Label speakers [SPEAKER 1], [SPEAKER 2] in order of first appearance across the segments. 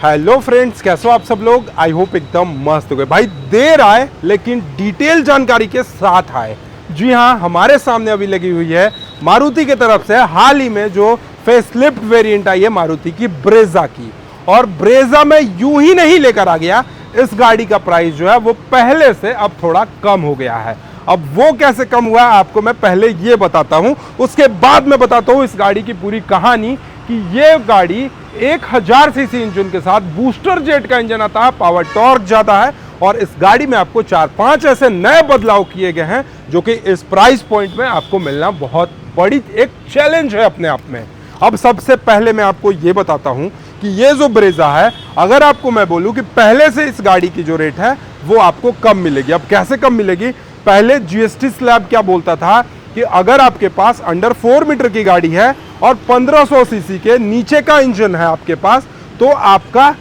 [SPEAKER 1] Hello friends, कैसे हो आप सब लोग। आई होप एकदम मस्त हो गए। भाई देर आए लेकिन डिटेल जानकारी के साथ आए। जी हाँ, हमारे सामने अभी लगी हुई है मारुति की तरफ से हाल ही में जो फेसलिफ्ट वेरिएंट आई है मारुति की ब्रेजा की। और ब्रेजा में यूं ही नहीं लेकर आ गया, इस गाड़ी का प्राइस जो है वो पहले से अब थोड़ा कम हो गया है। अब वो कैसे कम हुआ आपको मैं पहले ये बताता हूं, उसके बाद मैं बताता हूं इस गाड़ी की पूरी कहानी कि ये गाड़ी 1000 सीसी इंजन के साथ बूस्टर जेट का इंजन आता है, पावर टॉर्क ज्यादा है और इस गाड़ी में आपको 4-5 ऐसे नए बदलाव किए गए हैं जो कि इस प्राइस पॉइंट में आपको मिलना बहुत बड़ी एक चैलेंज है अपने आप में। अब सबसे पहले मैं आपको ये बताता हूं कि ये जो ब्रेजा है, अगर आपको मैं बोलूं कि पहले से इस गाड़ी की जो रेट है वो आपको कम मिलेगी। अब कैसे कम मिलेगी? पहले जीएसटी स्लैब क्या बोलता था कि अगर आपके पास अंडर 4 मीटर की गाड़ी है और 1500 सीसी के नीचे का इंजन है आपके पास, तो आपका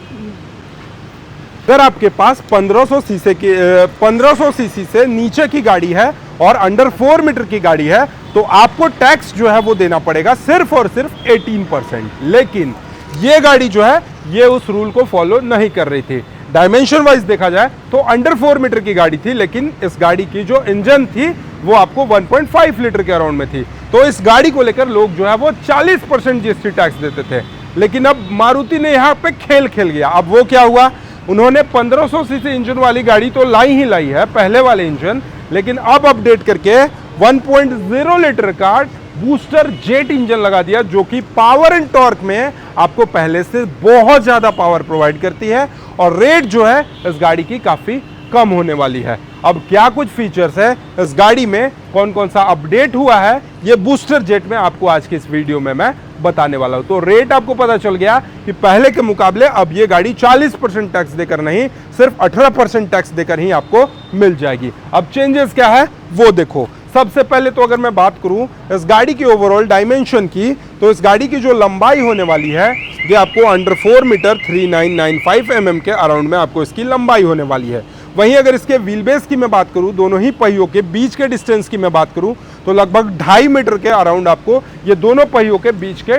[SPEAKER 1] अगर आपके पास 1500 सीसी से नीचे की गाड़ी है और अंडर 4 मीटर की गाड़ी है तो आपको टैक्स जो है वो देना पड़ेगा सिर्फ और सिर्फ 18%। लेकिन ये गाड़ी जो है ये उस रूल को फॉलो नहीं कर रही थी। डायमेंशन वाइज देखा जाए तो अंडर 4 मीटर की गाड़ी थी, लेकिन इस गाड़ी की जो इंजन थी वो आपको 1.5 लीटर के अराउंड में थी। तो इस गाड़ी को लेकर लोग जो है वो 40% जीएसटी टैक्स देते थे। लेकिन अब मारुति ने यहाँ पे खेल खेल गया। अब वो क्या हुआ, उन्होंने 1500 सीसी इंजन वाली गाड़ी तो लाई ही लाई है, पहले वाले इंजन, लेकिन अब अपडेट करके 1.0 लीटर का बूस्टर जेट इंजन लगा दिया जो कि पावर एंड टॉर्क में आपको पहले से बहुत ज्यादा पावर प्रोवाइड करती है और रेट जो है इस गाड़ी की काफी कम होने वाली है। अब क्या कुछ फीचर्स है इस गाड़ी में, कौन कौन सा अपडेट हुआ है, ये बूस्टर जेट में आपको आज की इस वीडियो में मैं बताने वाला हूं। तो रेट आपको पता चल गया कि पहले के मुकाबले अब ये गाड़ी 40% टैक्स देकर नहीं, सिर्फ 18% टैक्स देकर ही आपको मिल जाएगी। अब चेंजेस क्या है वो देखो। सबसे पहले तो अगर मैं बात करूं इस गाड़ी की ओवरऑल डायमेंशन की, तो इस गाड़ी की जो लंबाई होने वाली है ये आपको अंडर 4 मीटर 3995 mm के अराउंड में आपको इसकी लंबाई होने वाली है। वहीं अगर इसके व्हील बेस की मैं बात करूं, दोनों ही पहियों के बीच के डिस्टेंस की मैं बात करूं, तो लगभग 2.5 मीटर के अराउंड आपको ये दोनों पहियों के बीच के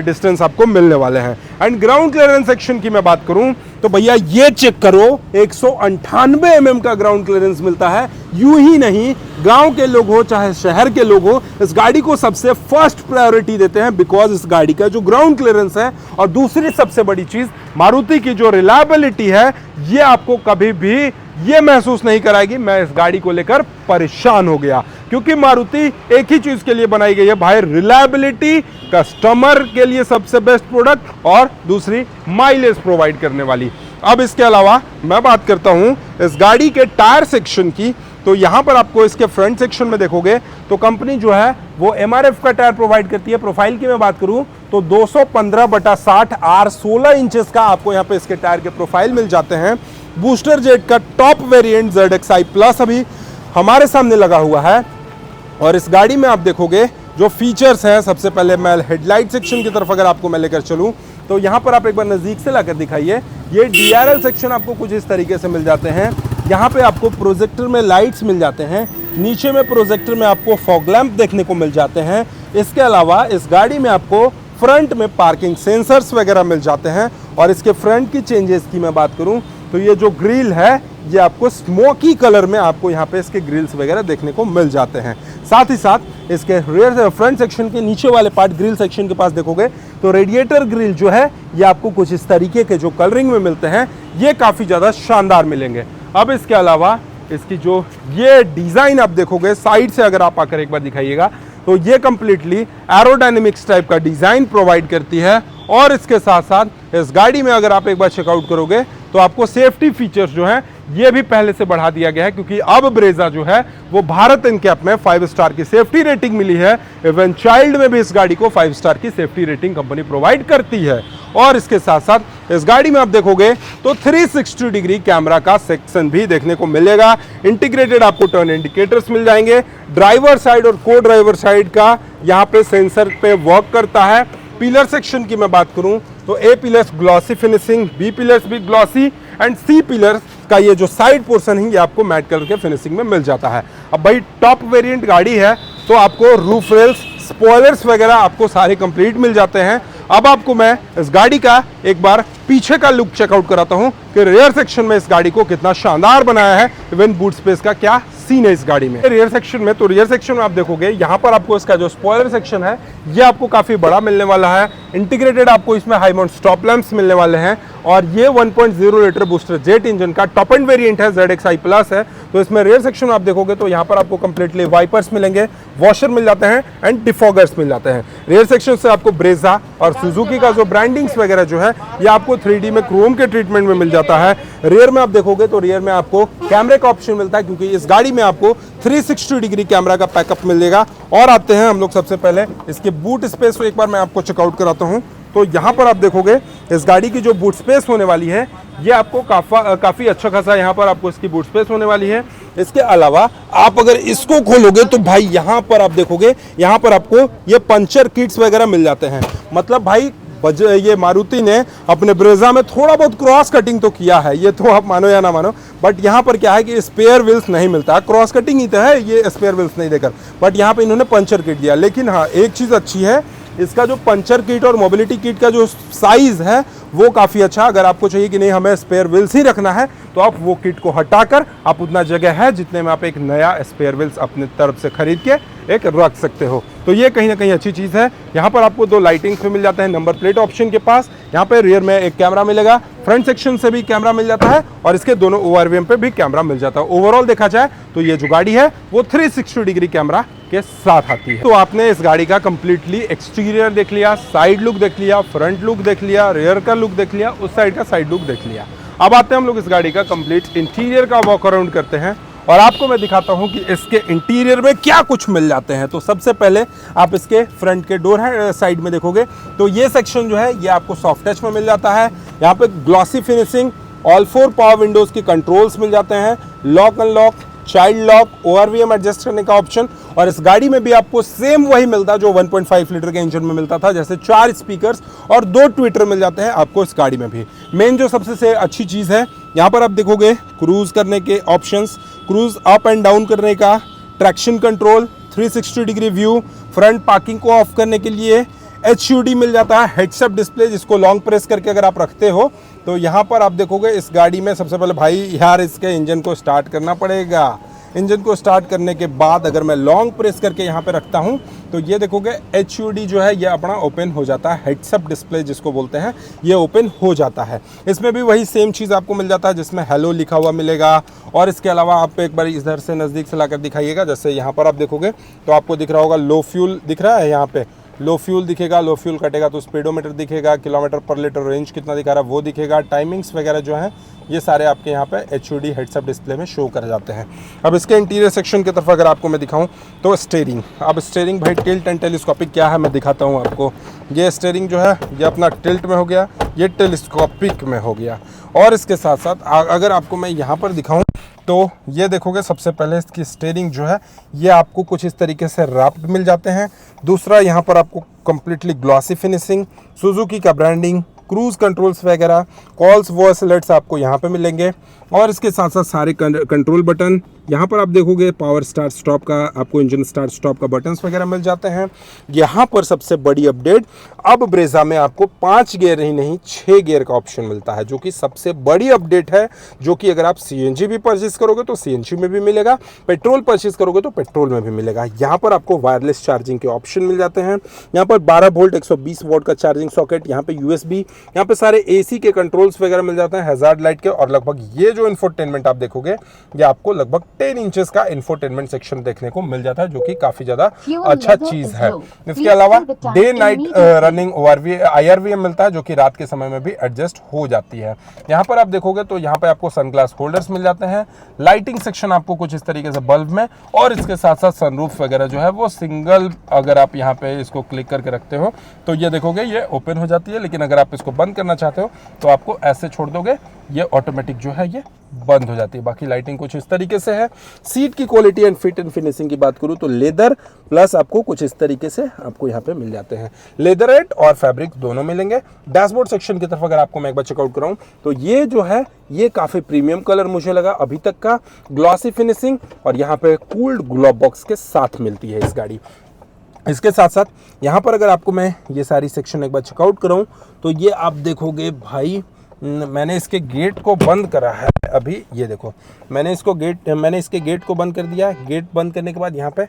[SPEAKER 1] डिस्टेंस आपको मिलने वाले हैं। एंड ग्राउंड क्लियरेंस सेक्शन की मैं बात करूं तो भैया ये चेक करो, 198 mm का ग्राउंड क्लियरेंस मिलता है। यूं ही नहीं, गांव के लोग हो चाहे शहर के लोग हो, इस गाड़ी को सबसे फर्स्ट प्रायोरिटी देते हैं बिकॉज इस गाड़ी का जो ग्राउंड क्लियरेंस है। और दूसरी सबसे बड़ी चीज, मारुति की जो रिलायबिलिटी है ये आपको कभी भी ये महसूस नहीं कराएगी मैं इस गाड़ी को लेकर परेशान हो गया, क्योंकि मारुति एक ही चीज के लिए बनाई गई है भाई, रिलायबिलिटी, कस्टमर के लिए सबसे बेस्ट प्रोडक्ट और दूसरी माइलेज प्रोवाइड करने वाली। अब इसके अलावा मैं बात करता हूं इस गाड़ी के टायर सेक्शन की, तो यहां पर आपको इसके फ्रंट सेक्शन में देखोगे तो कंपनी जो है वो एमआरएफ का टायर प्रोवाइड करती है। प्रोफाइल की मैं बात करूं तो 215/60 R16 इंचेस का आपको यहां पे इसके टायर के प्रोफाइल मिल जाते हैं। बूस्टर जेट का टॉप वेरिएंट ZXi प्लस अभी हमारे सामने लगा हुआ है। और इस गाड़ी में आप देखोगे जो फीचर्स हैं, सबसे पहले मैं हेडलाइट सेक्शन की तरफ अगर आपको मैं लेकर चलूं तो यहां पर आप एक बार नजदीक से लाकर दिखाइए। ये DRL सेक्शन आपको कुछ इस तरीके से मिल जाते हैं। यहाँ पे आपको प्रोजेक्टर में लाइट्स मिल जाते हैं, नीचे में प्रोजेक्टर में आपको फॉग लैंप देखने को मिल जाते हैं। इसके अलावा इस गाड़ी में आपको फ्रंट में पार्किंग सेंसर्स वगैरह मिल जाते हैं। और इसके फ्रंट की चेंजेस की मैं बात करूं तो ये जो ग्रिल है ये आपको स्मोकी कलर में आपको यहाँ पे इसके ग्रिल्स वगैरह देखने को मिल जाते हैं। साथ ही साथ इसके रियर फ्रंट सेक्शन के नीचे वाले पार्ट ग्रिल सेक्शन के पास देखोगे तो रेडिएटर ग्रिल जो है ये आपको कुछ इस तरीके के जो कलरिंग में मिलते हैं ये काफ़ी ज़्यादा शानदार मिलेंगे। अब इसके अलावा इसकी जो ये डिज़ाइन आप देखोगे साइड से, अगर आप आकर एक बार दिखाइएगा तो ये कंप्लीटली एरोडायनेमिक्स टाइप का डिज़ाइन प्रोवाइड करती है। और इसके साथ साथ इस गाड़ी में अगर आप एक बार चेकआउट करोगे तो आपको सेफ्टी फीचर्स जो हैं ये भी पहले से बढ़ा दिया गया है, क्योंकि अब ब्रेजा जो है वो भारत एनकैप में 5 स्टार की सेफ्टी रेटिंग मिली है। इवन चाइल्ड में भी इस गाड़ी को 5 स्टार की सेफ्टी रेटिंग कंपनी प्रोवाइड करती है। और इसके साथ साथ इस गाड़ी में आप देखोगे तो 360 डिग्री कैमरा का सेक्शन भी देखने को मिलेगा। इंटीग्रेटेड आपको टर्न इंडिकेटर्स मिल जाएंगे। ड्राइवर साइड और को ड्राइवर साइड का यहाँ पे सेंसर पे वर्क करता है। पिलर सेक्शन की मैं बात करूं तो A pillars glossy finishing, B pillars भी ग्लॉसी एंड सी पिलर्स का ये जो साइड पोर्शन है ये आपको मैट कलर के फिनिशिंग में मिल जाता है। अब भाई टॉप वेरिएंट गाड़ी है तो आपको रूफ रेल्स, स्पॉयलर्स वगैरह आपको सारे कंप्लीट मिल जाते हैं। अब आपको मैं इस गाड़ी का एक बार पीछे का लुक चेकआउट कराता हूं कि रियर सेक्शन में इस गाड़ी को कितना शानदार बनाया है, इवन बूट स्पेस का क्या सीन है इस गाड़ी में। रियर सेक्शन में, तो रियर सेक्शन में आप देखोगे यहाँ पर आपको इसका जो स्पॉइलर सेक्शन है ये आपको काफी बड़ा मिलने वाला है। इंटीग्रेटेड आपको इसमें हाई माउंट स्टॉप लैंप्स मिलने वाले हैं और ये 1.0 लीटर बूस्टर जेट इंजन का टॉप एंड वेरिएंट है, ZXi प्लस है। तो इसमें रियर सेक्शन में आप देखोगे तो यहाँ पर आपको कंप्लीटली वाइपर्स मिलेंगे, वॉशर मिल जाते हैं एंड डिफॉगर्स मिल जाते हैं। रियर सेक्शन से आपको ब्रेजा और सुजुकी का जो ब्रांडिंग्स वगैरह जो है ये आपको 3D में क्रोम के ट्रीटमेंट में मिल जाता है। रियर में आप देखोगे तो रियर में आपको कैमरे का ऑप्शन मिलता है, क्योंकि इस गाड़ी में आपको 360 डिग्री कैमरा का पैकअप मिलेगा। और आते हैं हम लोग सबसे पहले इसके बूट स्पेस को एक बार मैं आपको चेकआउट कराता हूं। तो यहाँ पर आप देखोगे इस गाड़ी की जो बूट स्पेस होने वाली है ये आपको काफ़ी अच्छा खासा यहाँ पर आपको इसकी बूट स्पेस होने वाली है। इसके अलावा आप अगर इसको खोलोगे तो भाई यहाँ पर आप देखोगे यहाँ पर आपको ये पंचर किट्स वगैरह मिल जाते हैं। मतलब भाई ये मारुति ने अपने ब्रेजा में थोड़ा बहुत क्रॉस कटिंग तो किया है, ये तो आप मानो या ना मानो, बट यहाँ पर क्या है कि स्पेयर व्हील्स नहीं मिलता। क्रॉस कटिंग ही तो है ये स्पेयर व्हील्स नहीं देकर, बट यहाँ पे इन्होंने पंचर किट दिया। लेकिन हाँ, एक चीज़ अच्छी है, इसका जो पंचर किट और मोबिलिटी किट का जो साइज है वो काफ़ी अच्छा। अगर आपको चाहिए कि नहीं हमें स्पेयर व्हील्स ही रखना है तो आप वो किट को हटाकर आप उतना जगह है जितने में आप एक नया स्पेयर व्हील्स अपने तरफ से खरीद के एक रख सकते हो। तो ये कहीं ना कहीं अच्छी चीज़ है। यहाँ पर आपको 2 लाइटिंग्स भी मिल जाते हैं नंबर प्लेट ऑप्शन के पास। यहाँ पे रियर में एक कैमरा मिलेगा, फ्रंट सेक्शन से भी कैमरा मिल जाता है और इसके दोनों ORVM पे भी कैमरा मिल जाता है। ओवरऑल देखा जाए तो ये जो गाड़ी है वो 360 डिग्री कैमरा के साथ आती है। तो आपने इस गाड़ी का कंप्लीटली एक्सटीरियर देख लिया, साइड लुक देख लिया, फ्रंट लुक देख लिया, रियर का लुक देख लिया, उस साइड का साइड लुक देख लिया। अब आते हैं हम लोग इस गाड़ी का कंप्लीट इंटीरियर का वॉक अराउंड करते हैं और आपको मैं दिखाता हूं कि इसके इंटीरियर में क्या कुछ मिल जाते हैं। तो सबसे पहले आप इसके फ्रंट के डोर है साइड में देखोगे तो ये सेक्शन जो है ये आपको सॉफ्ट टच में मिल जाता है। यहाँ पे glossy finishing, all 4 power Windows की कंट्रोल्स मिल जाते हैं, lock unlock, child lock, ORVM adjust करने का ऑप्शन। और इस गाड़ी में भी आपको सेम वही मिलता जो 1.5 लीटर के इंजन में मिलता था, जैसे 4 स्पीकर्स और 2 ट्विटर मिल जाते हैं आपको इस गाड़ी में भी। मेन जो सबसे अच्छी चीज़ है यहाँ पर आप देखोगे क्रूज करने के options, cruise up and down करने का, traction control, 360 degree view, front parking को ऑफ करने के लिए HUD मिल जाता है, हेड्स अप डिस्प्ले, जिसको लॉन्ग प्रेस करके अगर आप रखते हो तो यहाँ पर आप देखोगे इस गाड़ी में सबसे पहले भाई यार इसके इंजन को स्टार्ट करना पड़ेगा। इंजन को स्टार्ट करने के बाद अगर मैं लॉन्ग प्रेस करके यहाँ पे रखता हूँ तो ये देखोगे HUD जो है ये अपना ओपन हो जाता है, हेड्स अप डिस्प्ले जिसको बोलते हैं ये ओपन हो जाता है। इसमें भी वही सेम चीज़ आपको मिल जाता है जिसमें हेलो लिखा हुआ मिलेगा। और इसके अलावा आप एक बार इधर से नज़दीक से लाकर दिखाइएगा, जैसे यहाँ पर आप देखोगे तो आपको दिख रहा होगा लो फ्यूल दिख रहा है, यहाँ पे लो फ्यूल दिखेगा, लो फ्यूल कटेगा तो स्पीडोमीटर दिखेगा, किलोमीटर पर लीटर रेंज कितना दिखा रहा है वो दिखेगा, टाइमिंग्स वगैरह जो हैं ये सारे आपके यहाँ पे HUD हेड्स अप डिस्प्ले में शो कर जाते हैं। अब इसके इंटीरियर सेक्शन की तरफ अगर आपको मैं दिखाऊं तो स्टीयरिंग, अब स्टीयरिंग भाई टिल्ट एंड टेलीस्कोपिक क्या है मैं दिखाता हूँ आपको। ये स्टीयरिंग जो है ये अपना टिल्ट में हो गया, ये टेलीस्कोपिक में हो गया। और इसके साथ साथ अगर आपको मैं यहाँ पर दिखाऊँ तो ये देखोगे सबसे पहले इसकी स्टीयरिंग जो है ये आपको कुछ इस तरीके से रैप्ड मिल जाते हैं। दूसरा यहाँ पर आपको कंप्लीटली ग्लॉसी फिनिशिंग, सुजुकी का ब्रांडिंग, क्रूज कंट्रोल्स वगैरह, कॉल्स वॉइस अलर्ट्स आपको यहाँ पे मिलेंगे। और इसके साथ साथ सारे कंट्रोल बटन, यहाँ पर आप देखोगे पावर स्टार्ट स्टॉप का, आपको इंजन स्टार्ट स्टॉप का बटन्स वगैरह मिल जाते हैं। यहाँ पर सबसे बड़ी अपडेट, अब ब्रेजा में आपको 5 गियर ही नहीं 6 गियर का ऑप्शन मिलता है, जो कि सबसे बड़ी अपडेट है। जो कि अगर आप CNG भी परचेज करोगे तो CNG में भी मिलेगा, पेट्रोल परचेज करोगे तो पेट्रोल में भी मिलेगा। यहाँ पर आपको वायरलेस चार्जिंग के ऑप्शन मिल जाते हैं। यहाँ पर 12 वोल्ट 120 वोल्ट का चार्जिंग सॉकेट, यहाँ पे USB, यहाँ पे सारे AC के कंट्रोल्स वगैरह मिल जाते हैं, हैजार्ड लाइट के। और लगभग ये जो इंफोटेनमेंट आप देखोगे ये आपको लगभग 10 इंचेस का इंफोटेनमेंट सेक्शन देखने को मिल जाता है, जो कि काफी ज्यादा अच्छा चीज है। इसके अलावा डे नाइट रनिंग IRVM मिलता है, जो कि रात के समय में भी एडजस्ट हो जाती है। यहाँ पर आप देखोगे तो यहाँ पे आपको सनग्लास होल्डर्स मिल जाते हैं, लाइटिंग सेक्शन आपको कुछ इस तरीके से बल्ब में, और इसके साथ साथ सनरूफ वगैरह जो है वो सिंगल, अगर आप यहाँ पे इसको क्लिक करके रखते हो तो ये देखोगे ये ओपन हो जाती है। लेकिन अगर आप इसको बंद करना चाहते हो तो आपको ऐसे छोड़ दोगे, ये ऑटोमेटिक जो है ये बंद हो जाती है। बाकी लाइटिंग कुछ इस तरीके से है। सीट की quality and fit and finishing की बात करूं तो लेदर प्लस आपको कुछ इस तरीके से आपको यहाँ पे मिल जाते हैं, लेदरेट और फैब्रिक दोनों मिलेंगे। डैशबोर्ड सेक्शन की तरफ अगर आपको मैं एक बार चेकआउट कराऊं तो ये जो है ये काफी प्रीमियम कलर मुझे लगा अभी तक का, ग्लॉसी फिनिशिंग और यहाँ पे कूल्ड ग्लोब बॉक्स के साथ मिलती है इस गाड़ी। इसके साथ साथ यहाँ पर अगर आपको मैं ये सारी सेक्शन एक बार चेकआउट कराऊँ तो ये आप देखोगे भाई, मैंने इसके गेट को बंद करा है अभी, ये देखो मैंने इसके गेट को बंद कर दिया। गेट बंद करने के बाद यहाँ पे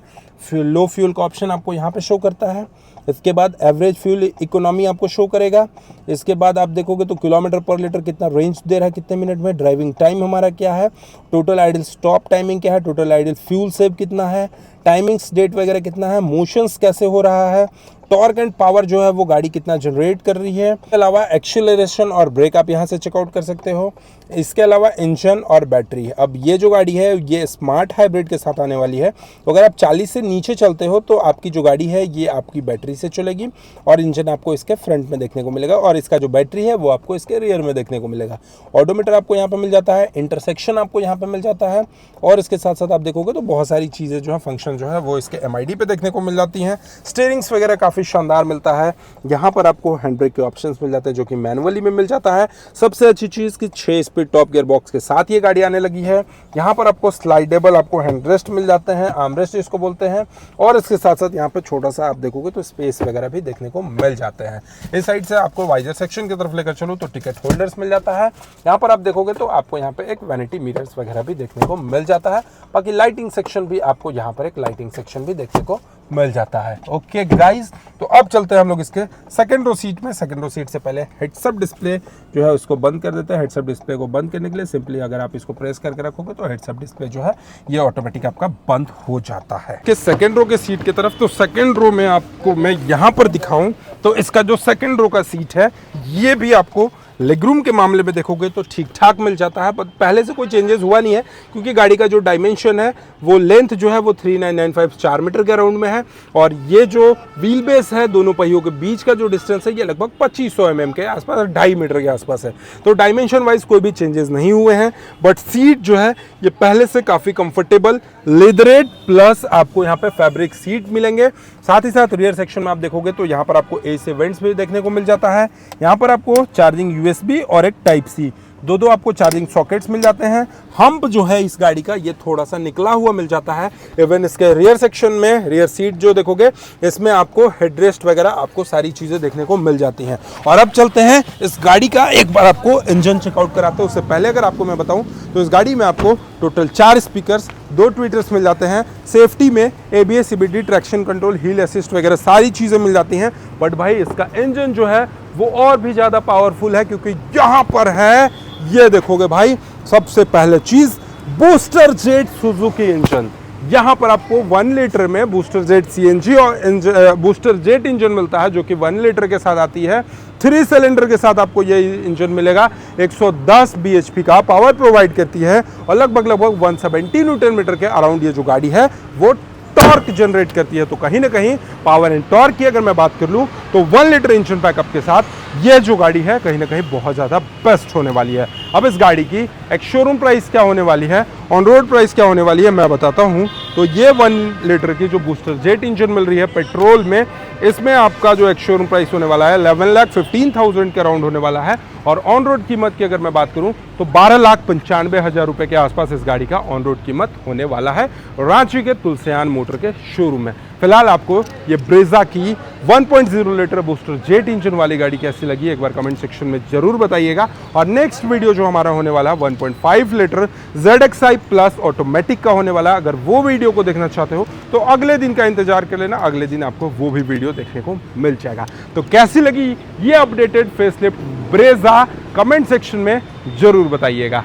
[SPEAKER 1] लो फ्यूल का ऑप्शन आपको यहाँ पे शो करता है। इसके बाद एवरेज फ्यूल इकोनॉमी आपको शो करेगा। इसके बाद आप देखोगे तो किलोमीटर पर लीटर कितना रेंज दे रहा है, कितने मिनट में, ड्राइविंग टाइम हमारा क्या है, टोटल आइडल स्टॉप टाइमिंग क्या है, टोटल आइडल फ्यूल सेव कितना है, टाइमिंग्स डेट वगैरह कितना है, मोशंस कैसे हो रहा है, टॉर्क एंड पावर जो है वो गाड़ी कितना जनरेट कर रही है। इसके अलावा एक्सीलरेशन और ब्रेक आप यहाँ से चेकआउट कर सकते हो। इसके अलावा इंजन और बैटरी, अब ये जो गाड़ी है ये स्मार्ट हाइब्रिड के साथ आने वाली है, तो अगर आप 40 से नीचे चलते हो तो आपकी जो गाड़ी है ये आपकी बैटरी से चलेगी और इंजन आपको इसके फ्रंट में देखने को मिलेगा और इसका जो बैटरी है वो आपको इसके रियर में देखने को मिलेगा। ऑडोमीटर आपको यहाँ पर मिल जाता है, इंटरसेक्शन आपको यहाँ पर मिल जाता है और इसके साथ साथ आप देखोगे तो बहुत सारी चीज़ें जो है फंक्शन जो है वो इसके MID पे देखने को मिल जाती हैं। स्टीयरिंग्स वगैरह काफ़ी शानदार मिलता है। यहाँ पर आपको हैंड ब्रेक के ऑप्शंस मिल जाते हैं जो कि मैनुअली में मिल जाता है। सबसे अच्छी चीज़ कि 6 स्पीड टॉप गियर बॉक्स के साथ ये गाड़ी आने लगी है। यहाँ पर आपको स्लाइडेबल आपको हैंड रेस्ट मिल जाते हैं, आर्म रेस्ट इसको बोलते हैं और इसके साथ साथ यहाँ पे छोटा सा आप देखोगे तो स्पेस वगैरह भी देखने को मिल जाते हैं। इस साइड से आपको वाइजर सेक्शन की तरफ लेकर चलो तो टिकट होल्डर्स मिल जाता है। यहाँ पर आप देखोगे तो आपको यहाँ पे एक वैनिटी मिरर्स वगैरह भी देखने को मिल जाता है। बाकी लाइटिंग सेक्शन भी आपको यहाँ पर एक लाइटिंग सेक्शन भी देखने को मिल जाता है। ओके गाइज, तो अब चलते हैं हम लोग इसके सेकंड रो सीट में। सेकंड रो सीट से पहले हेड्सअप डिस्प्ले जो है उसको बंद कर देते हैं। हेड्सअप डिस्प्ले को बंद करने के लिए सिंपली अगर आप इसको प्रेस करके रखोगे तो हेड्सअप डिस्प्ले जो है ये ऑटोमेटिक आपका बंद हो जाता है। कि सेकंड रो के सीट की तरफ, तो सेकंड रो में आपको मैं यहाँ पर दिखाऊं तो इसका जो सेकंड रो का सीट है ये भी आपको लेगरूम के मामले में देखोगे तो ठीक ठाक मिल जाता है, पर पहले से कोई चेंजेस हुआ नहीं है क्योंकि गाड़ी का जो डायमेंशन है वो लेंथ जो है वो 3995 4 मीटर के अराउंड में है और ये जो व्हील बेस है दोनों पहियों के बीच का जो डिस्टेंस है ये लगभग 2500 mm के आसपास, 2.5 मीटर के आसपास है। तो डायमेंशन वाइज कोई भी चेंजेस नहीं हुए हैं, बट सीट जो है ये पहले से काफ़ी कंफर्टेबल लेदरेड प्लस आपको यहाँ पे फैब्रिक सीट मिलेंगे। साथ ही साथ रियर सेक्शन में आप देखोगे तो यहाँ पर आपको AC वेंट्स भी देखने को मिल जाता है। यहाँ पर आपको चार्जिंग USB और एक टाइप C दो आपको चार्जिंग सॉकेट्स मिल जाते हैं। हम्प जो है इस गाड़ी का ये थोड़ा सा निकला हुआ मिल जाता है। इवन इसके रियर सेक्शन में रियर सीट जो देखोगे इसमें आपको हेडरेस्ट वगैरह आपको सारी चीज़ें देखने को मिल जाती हैं। और अब चलते हैं इस गाड़ी का एक बार आपको इंजन चेकआउट कराते हैं। उससे पहले अगर आपको मैं बताऊं तो इस गाड़ी में आपको टोटल 4 स्पीकर्स, 2 ट्विटर्स मिल जाते हैं। सेफ्टी में ABS CBD ट्रैक्शन कंट्रोल, हिल असिस्ट वगैरह सारी चीज़ें मिल जाती हैं। बट भाई इसका इंजन जो है वो और भी ज़्यादा पावरफुल है क्योंकि यहाँ पर है, ये देखोगे भाई, सबसे पहले चीज़ बूस्टर जेट सुजुकी इंजन। यहाँ पर आपको 1 लीटर में बूस्टर जेट CNG और बूस्टर जेट इंजन मिलता है जो कि 1 लीटर के साथ आती है। 3 सिलेंडर के साथ आपको ये इंजन मिलेगा। 110 bhp का पावर प्रोवाइड करती है और लगभग 170 न्यूटन मीटर के अराउंड ये जो गाड़ी है वो टॉर्क जनरेट करती है। तो कहीं ना कहीं पावर एंड टॉर्क की अगर मैं बात कर लूँ तो 1 लीटर इंजन पैकअप के साथ ये जो गाड़ी है कहीं ना कहीं बहुत ज़्यादा बेस्ट होने वाली है। अब इस गाड़ी की एक शोरूम प्राइस क्या होने वाली है, ऑन रोड प्राइस क्या होने वाली है, मैं बताता हूँ। तो ये 1 लीटर की जो बूस्टर जेट इंजन मिल रही है पेट्रोल में, इसमें आपका जो एक शोरूम प्राइस होने वाला है 11,15,000 के अराउंड होने वाला है। और ऑन रोड कीमत की अगर मैं बात करूं तो 12,95,000 रुपए के आसपास इस गाड़ी का ऑन रोड कीमत होने वाला है रांची के तुलसियान मोटर के शोरूम में। फिलहाल आपको ये ब्रेजा की 1.0 लीटर बूस्टर जेट इंजन वाली गाड़ी कैसी लगी एक बार कमेंट सेक्शन में जरूर बताइएगा। और नेक्स्ट वीडियो जो हमारा होने वाला है 1.5 लीटर ZXi प्लस ऑटोमेटिक का होने वाला है। अगर वो वीडियो को देखना चाहते हो तो अगले दिन का इंतजार कर लेना, अगले दिन आपको वो भी वीडियो देखने को मिल जाएगा। तो कैसी लगी ये updated facelift Brezza comment section में जरूर बताइएगा।